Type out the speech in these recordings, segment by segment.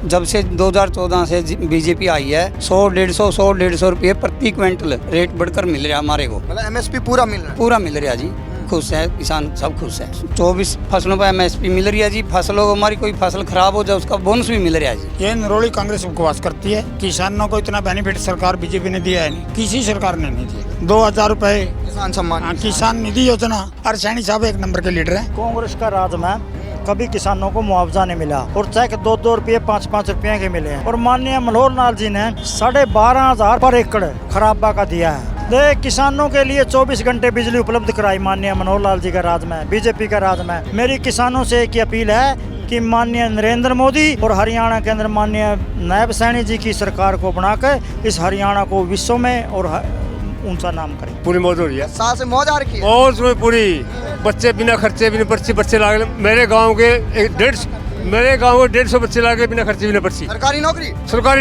जब से 2014 से बीजेपी आई है 100 150 रुपये प्रति क्विंटल रेट बढ़कर मिल रहा है हमारे को। मतलब एमएसपी पूरा मिल रहा है? पूरा मिल रहा जी, खुश है किसान, सब खुश है। 24 फसलों पर एमएसपी मिल रही है जी। फसलों को हमारी कोई फसल खराब हो जाए उसका बोनस भी मिल रहा है जी। ये नरोली कांग्रेस उपवास करती है। किसानों को इतना बेनिफिट सरकार बीजेपी ने दिया है नहीं, किसी सरकार ने नहीं दिया। 2000 रुपए किसान सम्मान, किसान निधि योजना, और सैनी साहब एक नंबर के लीडर है। कांग्रेस का राज में कभी किसानों को मुआवजा नहीं मिला और चेक 2-2 रुपये 5-5 रुपये के मिले हैं। और माननीय मनोहर लाल जी ने 12,500 पर एकड़ खराबा का दिया है। देख, किसानों के लिए 24 घंटे बिजली उपलब्ध कराई माननीय मनोहर लाल जी का राज में, बीजेपी का राज में। मेरी किसानों से एक ही अपील है कि माननीय नरेंद्र मोदी और हरियाणा के अंदर माननीय नायब सैनी जी की सरकार को बनाकर इस हरियाणा को विश्व में और ऊंचा नाम करें। पूरी मौज हो रही है, साल से मौज आ रखी है। मौज में पूरी, बच्चे बिना खर्चे बिना पर्ची बच्चे लागे। मेरे गांव के 150 बच्चे लागे बिना खर्चे बिना पर्ची। सरकारी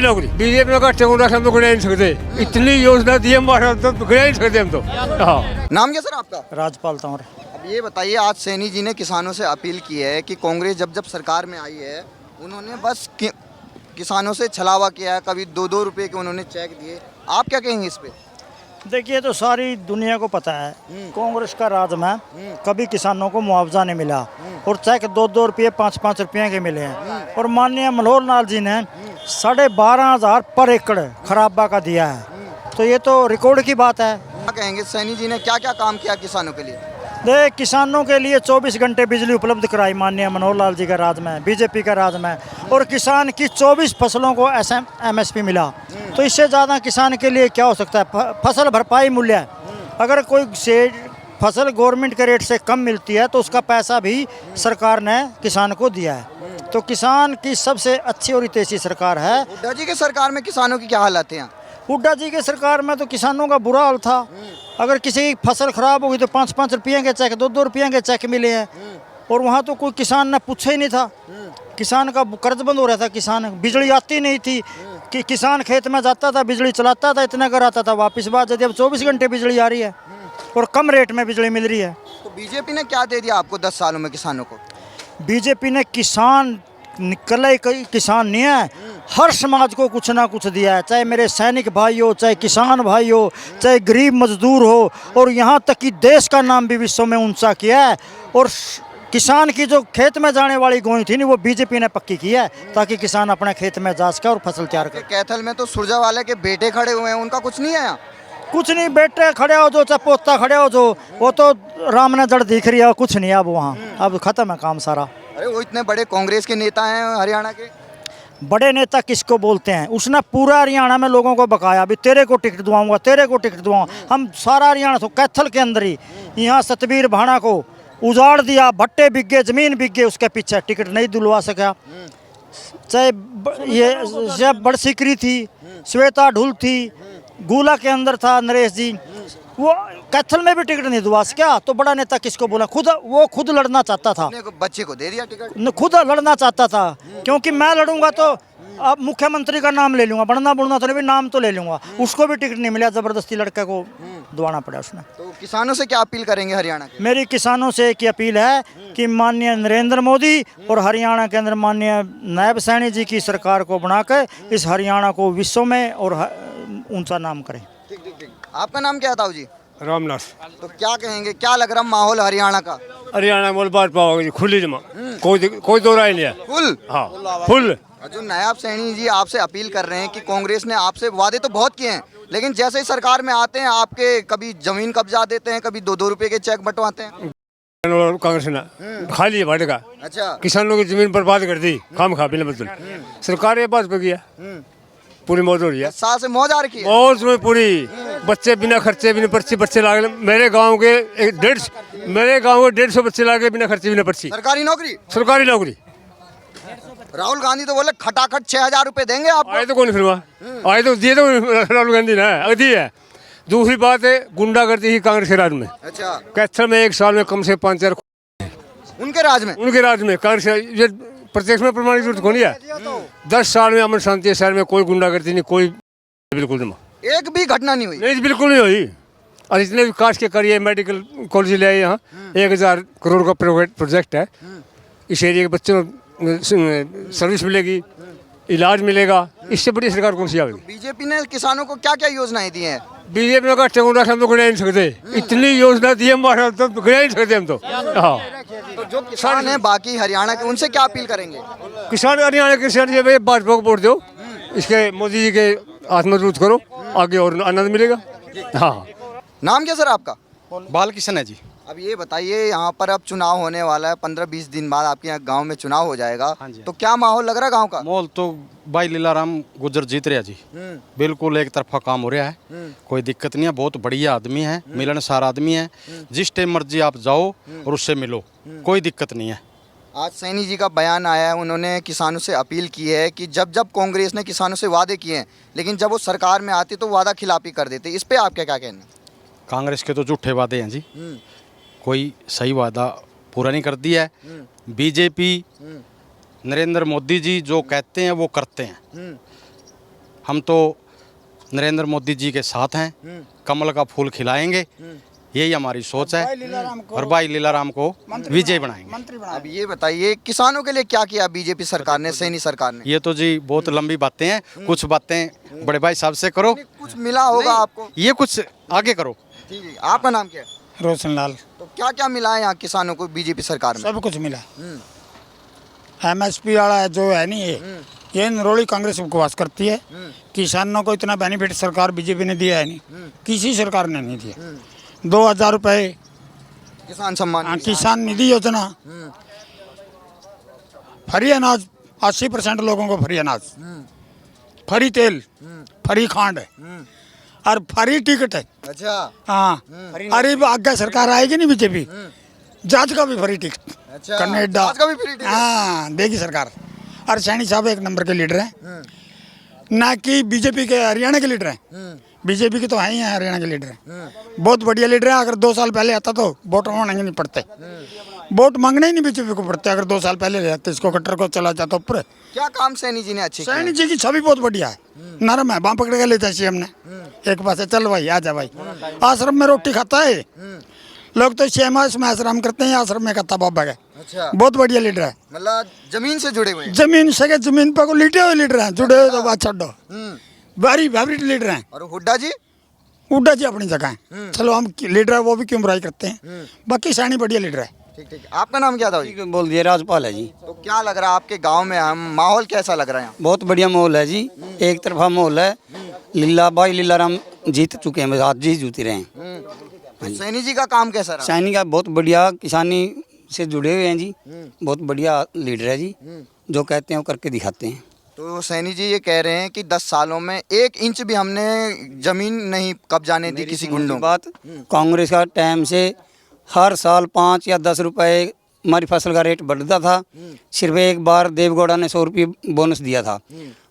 नौकरी बीजेपी ने कट्टे हम तो गिना नहीं सकते। इतनी योजना दी हमारा तो गिना नहीं सकते हम तो। हाँ। नाम क्या सर आपका? राजपाल तंवर। अब ये बताइए, आज सैनी जी ने किसानों से अपील की है कि कांग्रेस जब सरकार में आई है उन्होंने बस किसानों से छलावा किया है, कभी 2-2 रुपये के उन्होंने चेक दिए। आप क्या कहेंगे इस पे? देखिए, तो सारी दुनिया को पता है कांग्रेस का राज में कभी किसानों को मुआवजा नहीं मिला और चेक 2-2 रुपये 5-5 रुपये के मिले हैं। और माननीय मनोहर लाल जी ने 12,500 पर एकड़ खराबा का दिया है। तो ये तो रिकॉर्ड की बात है। क्या कहेंगे, सैनी जी ने क्या क्या काम किया किसानों के लिए? देख, किसानों के लिए 24 घंटे बिजली उपलब्ध कराई माननीय मनोहर लाल जी का राज में, बीजेपी का राज में। और किसान की 24 फसलों को एमएसपी मिला। तो इससे ज़्यादा किसान के लिए क्या हो सकता है? फसल भरपाई मूल्य, अगर कोई से फसल गवर्नमेंट के रेट से कम मिलती है तो उसका पैसा भी सरकार ने किसान को दिया है। तो किसान की सबसे अच्छी और हितैषी सरकार है। हुड्डा जी की सरकार में किसानों की क्या हालत है? हुड्डा जी की सरकार में तो किसानों का बुरा हाल था। अगर किसी की फसल खराब होगी तो 5-5 रुपये के चेक, 2-2 रुपये के चेक मिले हैं। और वहाँ तो कोई किसान ने पूछा ही नहीं था। किसान का कर्ज बंद हो रहा था, किसान बिजली आती नहीं थी कि किसान खेत में जाता था, बिजली चलाता था, इतना कर आता था, वापस बात यदि अब 24 घंटे बिजली आ रही है और कम रेट में बिजली मिल रही है। तो बीजेपी ने क्या दे दिया आपको 10 सालों में किसानों को? बीजेपी ने किसान निकले किसान नहीं है, हर समाज को कुछ ना कुछ दिया है। चाहे मेरे सैनिक भाई हो, चाहे किसान भाई हो, चाहे गरीब मजदूर हो, और यहाँ तक कि देश का नाम भी विश्व में ऊंचा किया है। और किसान की जो खेत में जाने वाली गोई थी वो बीजेपी ने पक्की की है ताकि किसान अपने खेत में जा सके और फसल तैयार करे। कैथल में तो सुरजावाला के बेटे खड़े हुए हैं, उनका कुछ नहीं है यहाँ? कुछ नहीं, बेटे खड़े हो जो, चाहे पोता खड़े हो जो, वो तो राम ने जड़ दिख रही है, कुछ नहीं है अब वहाँ। अब खत्म है काम सारा। अरे वो इतने बड़े कांग्रेस के नेता हैं हरियाणा के। बड़े नेता किसको बोलते हैं? उसने पूरा हरियाणा में लोगों को बकाया, अभी तेरे को टिकट दुआऊंगा, तेरे को टिकट दुआऊंगा। हम सारा हरियाणा तो कैथल के अंदर ही यहाँ सतबीर भाणा को उजाड़ दिया, भट्टे बिक गए, जमीन बिक गए, उसके पीछे टिकट नहीं दिलवा सका। चाहे ये बड़ सिकरी थी, श्वेता ढुल थी, गुला के अंदर था नरेश जी, वो कैथल में भी टिकट नहीं दुआ सका। तो बड़ा नेता किसको बोला? वो खुद लड़ना चाहता था, बच्चे को दे दिया टिकट, खुद लड़ना चाहता था। क्योंकि मैं लड़ूंगा तो अब मुख्यमंत्री का नाम ले लूंगा, बढ़ना बुढ़ना तो नहीं, नाम तो ले लूंगा। उसको भी टिकट नहीं मिला, जबरदस्ती लड़के को दुआना पड़ा उसने। तो किसानों से क्या अपील करेंगे हरियाणा के? मेरी किसानों से एक ही अपील है कि माननीय नरेंद्र मोदी और हरियाणा के अंदर माननीय नायब सैनी जी की सरकार को बनाकर इस हरियाणा को विश्व में और ऊंचा नाम करें। ठीक। आपका नाम क्या है ताऊ जी? रामनाथ। तो क्या कहेंगे, क्या लग रहा माहौल हरियाणा का? हरियाणा मोल बात पाओगे खुली जमा, कोई दो राय नहीं है। फुल? हाँ फुल। जो नायब सैनी जी आपसे अपील कर रहे हैं कि कांग्रेस ने आपसे वादे तो बहुत किए हैं, लेकिन जैसे ही सरकार में आते हैं आपके कभी जमीन कब्जा देते हैं, कभी 2-2 रुपये के चेक बंटवाते हैं। कांग्रेस ने खा लिया भाटे का। अच्छा। किसानों की जमीन बर्बाद कर दी, खाम खा बिना मतलब। सरकार ये बात पे किया, पूरी मौज हो रही है, साल से मौज आ रखी है। मौज में पूरी, बच्चे बिना खर्चे बिना पर्ची बच्चे लागे। मेरे गांव के 150 बच्चे लागे बिना खर्चे बिना पर्ची। सरकारी नौकरी। राहुल गांधी तो बोले खटाखट 6,000 रुपए देंगे आपको। आए तो कौन फिर आए तो दिए तो राहुल गांधी ने अभी है। दूसरी बात है, गुंडागर्दी ही कांग्रेस के राज में। अच्छा। कैथल में एक साल में कम से 5-4 उनके राज में कांग्रेस, ये प्रत्यक्ष में प्रमाणित जरूरत कौन है? 10 साल में अमन शांति शहर में कोई गुंडागर्दी नहीं, कोई बिल्कुल नहीं, एक भी घटना नहीं हुई। नहीं बिल्कुल नहीं हुई। और इतने विकास के करिए, मेडिकल कॉलेज ले आए यहाँ, 1,000 करोड़ का प्रोजेक्ट है। इस एरिया के बच्चों को सर्विस मिलेगी, इलाज मिलेगा। इससे बड़ी सरकार कौन सी आएगी? बीजेपी ने किसानों को क्या क्या योजनाएं दी हैं? बीजेपी का टेकोड़ा हम तो गिना ही नहीं सकते, इतनी योजना दी है हमारा तो गिना ही नहीं सकते हम तो। हाँ, तो जो किसान हैं बाकी हरियाणा के, उनसे क्या अपील करेंगे? किसान हरियाणा किसान ये भाई भाजपा को वोट दो, इसके मोदी जी के हाथ मजबूत करो, आगे और आनंद मिलेगा। हाँ, नाम क्या सर आपका? बाल किशन है जी। अब ये बताइए, यहाँ पर अब चुनाव होने वाला है, 15-20 दिन बाद आपके यहाँ गांव में चुनाव हो जाएगा। हाँ जी। तो क्या माहौल लग रहा है गांव का? माहौल तो भाई लीलाराम गुजर जीत रहा जी। बिल्कुल एक तरफा काम हो रहा है, कोई दिक्कत नहीं है। बहुत बढ़िया आदमी है, मिलनसार आदमी है। जिस टाइम मर्जी आप जाओ और उससे मिलो, कोई दिक्कत नहीं है। आज सैनी जी का बयान आया है, उन्होंने किसानों से अपील की है कि जब जब कांग्रेस ने किसानों से वादे किए हैं, लेकिन जब वो सरकार में आती तो वादा खिलाफी कर देते। इस पे आपका क्या कहना है? कांग्रेस के तो झूठे वादे हैं जी, कोई सही वादा पूरा नहीं कर दिया है। बीजेपी नरेंद्र मोदी जी जो कहते हैं वो करते हैं। हम तो नरेंद्र मोदी जी के साथ हैं, कमल का फूल खिलाएंगे, यही हमारी सोच है। और भाई लीलाराम को विजय बनाएंगे। अब ये बताइए, किसानों के लिए क्या किया बीजेपी सरकार ने, सैनी सरकार ने? ये तो जी बहुत लंबी बातें हैं, कुछ बातें बड़े भाई साहब से करो, कुछ मिला होगा आपको? ये कुछ आगे करो। ठीक है, आपका नाम क्या है? रोशन लाल। तो क्या क्या मिला है यहाँ किसानों को बीजेपी सरकार में? सब कुछ मिला। MSP वाला है जो है नहीं, ये नरोली कांग्रेस उपवास करती है। किसानों को इतना बेनिफिट सरकार बीजेपी ने दिया है नहीं, किसी सरकार ने नहीं दिया। 2000 रुपये किसान सम्मान, किसान निधि योजना, फ्री अनाज 80% लोगों को फ्री अनाज, फ्री तेल, फ्री खांड और फ्री टिकट है। अच्छा, हाँ, अरे आगे सरकार आएगी नहीं बीजेपी, जांच का भी फ्री टिकट, अच्छा, कनाडा जांच का भी फ्री टिकट? हाँ देगी सरकार। और सैनी साहब एक नंबर के लीडर हैं, ना कि बीजेपी के हरियाणा के लीडर हैं। बीजेपी के तो है ही हैं, हरियाणा के लीडर हैं, बहुत बढ़िया लीडर है। अगर 2 साल पहले आता तो वोट मांगने नहीं पड़ते, वोट मांगने ही नहीं बीजेपी को पड़ते। अगर 2 साल पहले ले जाते, इसको कट्टर को चला जाता ऊपर। क्या काम सैनी जी ने अच्छे किए? सैनी जी की छवि बहुत बढ़िया है, नरम है, बाँ पकड़ के लेता है सीएम ने, एक पास है, चल भाई आ जा भाई। आश्रम में रोटी खाता है, लोग तो सीएम में आश्रम करते हैं, आश्रम में खाता बाबा है। अच्छा, बहुत बढ़िया लीडर है, मतलब जमीन से जुड़े हुए हैं। जमीन से जमीन पर को लिटे हुए लीडर हैं, जुड़े हुए तो बात छोड़ो, भारी फेवरेट लीडर हैं। और हुड्डा जी? हुड्डा जी अपनी जगह है, चलो हम लीडर है वो भी क्यों बुराई करते हैं, बाकी सैनी बढ़िया लीडर है। ठीक ठीक, आपका नाम क्या था जी? बोल दिया राजपाल है जी। तो क्या लग रहा है आपके गांव में, हम माहौल कैसा लग रहा है यहाँ? बहुत बढ़िया माहौल है जी, एक तरफा माहौल है। लीलाराम जीत चुके हैं, बस आज जी जीती रहे हैं। तो सैनी जी का काम कैसा रहा? सैनी का बहुत बढ़िया, किसानी से जुड़े हुए हैं जी, बहुत बढ़िया लीडर है जी, जो कहते हैं वो करके दिखाते हैं। तो सैनी जी ये कह रहे हैं कि 10 सालों में 1 इंच भी हमने जमीन नहीं कब्जाने दी किसी गुंडों को। बात कांग्रेस का टाइम से हर साल 5 या 10 रुपए हमारी फसल का रेट बढ़ता था। सिर्फ एक बार देवगौड़ा ने 100 रुपये बोनस दिया था।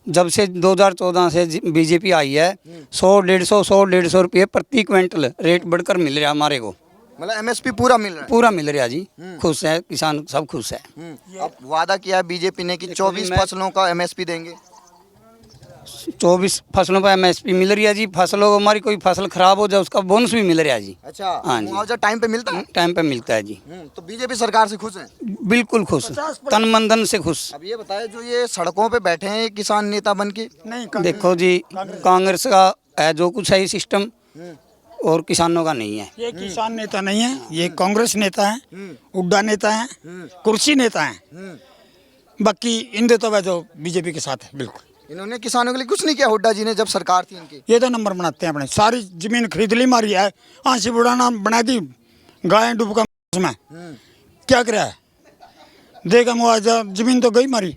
जब से 2014 से बीजेपी आई है, 100-150 रुपये प्रति क्विंटल रेट बढ़कर मिल रहा है हमारे को। मतलब MSP पूरा मिल रहा है? पूरा मिल रहा जी, खुश है किसान, सब खुश है। अब वादा किया है बीजेपी ने कि 24 फसलों का MSP देंगे। 24 फसलों पर MSP मिल रही है जी। फसलों को हमारी कोई फसल खराब हो जाए उसका बोनस भी मिल रहा है जी। अच्छा, हाँ जी, मुआवजा टाइम पे मिलता है? टाइम पे मिलता है जी। तो बीजेपी सरकार से खुश हैं? बिल्कुल खुश, तन मन धन से खुश। अब ये बताएं, जो ये सड़कों पे बैठे हैं ये किसान नेता बन के, नहीं देखो जी, कांग्रेस का है जो कुछ है सिस्टम, और किसानों का नहीं है। ये किसान नेता नहीं है, ये कांग्रेस नेता है, हुड्डा नेता है, कुर्सी नेता है। बाकी इन देता हुआ जो बीजेपी के साथ है, बिल्कुल। इन्होंने किसानों के लिए कुछ नहीं किया हुड्डा जी ने जब सरकार थी इनकी। ये तो नंबर बनाते हैं अपने, सारी जमीन खरीद ली मारी है, आंसी बुढ़ाना बना दी, गाय डूब का उसमें क्या कराया है, देगा मुआवजा, जमीन तो गई मारी।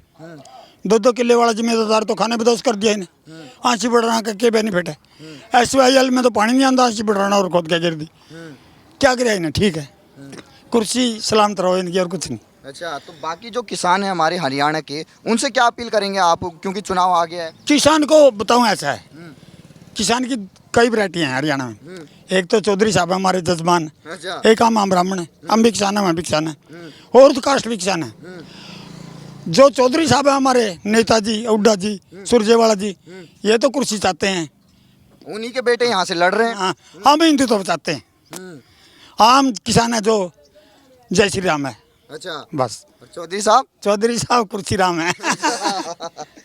2-2 किले वाला जिम्मेदार तो खाने बदोश कर दिया इन्हें। आंसी बढ़ाना का क्या बेनिफिट है? SYL में तो पानी नहीं आता, आंसी बढ़ाना और खोद के गिर दी, क्या कराया इन्हें? ठीक है, कुर्सी सलामत रहो इनकी, और कुछ नहीं। अच्छा, तो बाकी जो किसान हैं हमारे हरियाणा के, उनसे क्या अपील करेंगे आप, क्योंकि चुनाव आ गया है? किसान को बताऊं ऐसा है, किसान की कई वैरायटी हैं हरियाणा में। एक तो चौधरी साहब है हमारे जजमान, अच्छा, एक हम ब्राह्मण है, हम भी किसान है, मैं भी किसान है, और तो कास्ट भी किसान है। जो चौधरी साहब है हमारे नेताजी, हुड्डा जी, सुरजेवाला जी, ये तो कुर्सी चाहते हैं, उन्हीं के बेटे यहाँ से लड़ रहे हैं। हाँ, हम हिंदू तो चाहते हैं। हम किसान है जो जय श्री राम है, अच्छा, बस। चौधरी साहब? चौधरी साहब कुर्सी राम है।